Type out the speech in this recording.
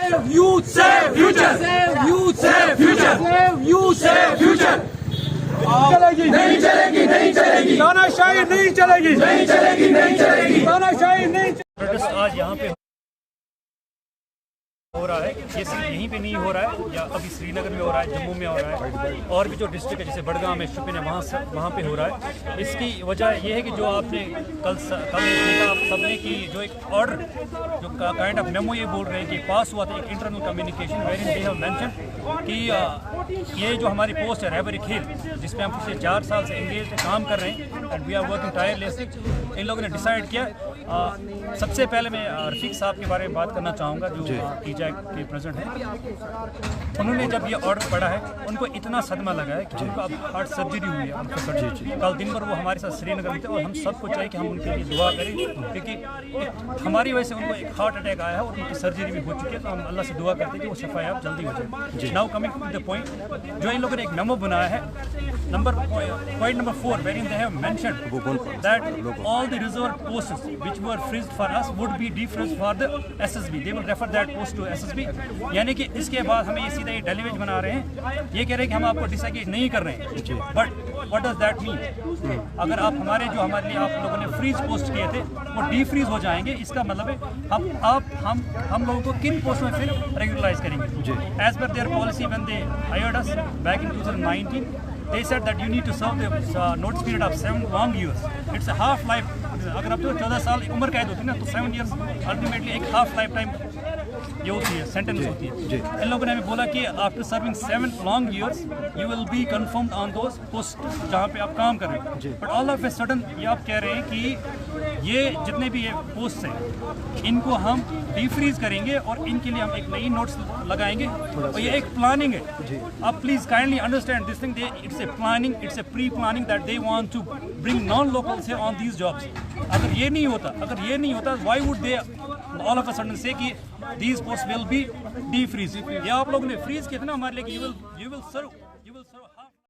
Save youth, save future. Save youth, save future. Save youth, save future. चलेगी नहीं चलेगी नहीं चलेगी, तानाशाही नहीं चलेगी नहीं चलेगी नहीं चलेगी, तानाशाही नहीं। प्रोटेस्ट आज यहाँ पे हो रहा है, ये सिर्फ यहीं पे नहीं हो रहा है, या अभी श्रीनगर में हो रहा है, जम्मू में हो रहा है, और भी जो डिस्ट्रिक्ट है जैसे बड़गाम है, शुपिन है, वहाँ पे हो रहा है। इसकी वजह यह है कि जो आपने कल देखा आप सबने कि जो एक ऑर्डर जो काइंड ऑफ मेमो ये बोल रहे हैं कि पास हुआ था, एक internal communication wherein they have mention कि ये जो हमारी पोस्ट है रहबरी खेल, जिसमें हम पिछले 4 साल से एंगेज काम कर रहे हैं and we are working tirelessly, इन लोगों ने डिसाइड किया। सबसे पहले मैं रफीक साहब के बारे में बात करना चाहूँगा जो टीजैक के प्रेसिडेंट हैं। उन्होंने जब ये ऑर्डर पढ़ा है उनको इतना सदमा लगा है कि उनको अब हार्ट सर्जरी हुई है, उनको सर्जरी कल दिन भर वो हमारे साथ श्रीनगर में थे और हम सबको चाहिए कि हम उनके लिए दुआ करें, क्योंकि हमारी वजह से उनको एक हार्ट अटैक आया है और उनकी सर्जरी भी हो चुकी है, तो हम अल्लाह से दुआ करते हैं कि वो शफायाब जल्दी हो जाए। Now coming to the point, जो इन लोगों ने एक मेमो बनाया है, point number 4 wherein they have mentioned that all the reserve posts which were freezed for us would be defrozen for the SSB. They will refer that post to SSB. यानी कि इसके बाद हमें ये सीधा ये डेलीवेज बना रहे हैं, ये कह रहे हैं कि हम आपको डिसएंगेज नहीं कर रहे हैं, but what does that mean? अगर आप हमारे लिए आप लोगों ने फ्रीज पोस्ट किए थे वो डीफ्रीज हो जाएंगे, इसका मतलब है हम लोगों को किन पोस्ट में फिर रेगुलराइज करेंगे? As per their policy when they hired us back in 2019 they said that you need to serve the notice period of 7 long years. It's a half life. अगर आप 14 साल उम्र कैद होती है ना, तो 7 years अल्टीमेटली एक हाफ लाइफ टाइम ये होती है, सेंटेंस होती है। इन लोगों ने हमें बोला कि after serving 7 long years you will be confirmed on those posts जहाँ पे आप काम कर रहे हैं। But all of a sudden ये आप कह रहे हैं कि ये जितने भी ये पोस्ट हैं इनको हम डिफ्रीज करेंगे और इनके लिए हम एक नई नोट्स लगाएंगे, और ये एक प्लानिंग है। आप please kindly understand this thing, it's a planning, it's a pre planning that they want to bring non locals here on these jobs. अगर ये नहीं होता why would they all of a sudden say कि these posts will be defreeze? ये आप लोगों ने freeze किया था ना हमारे लिए कि you will serve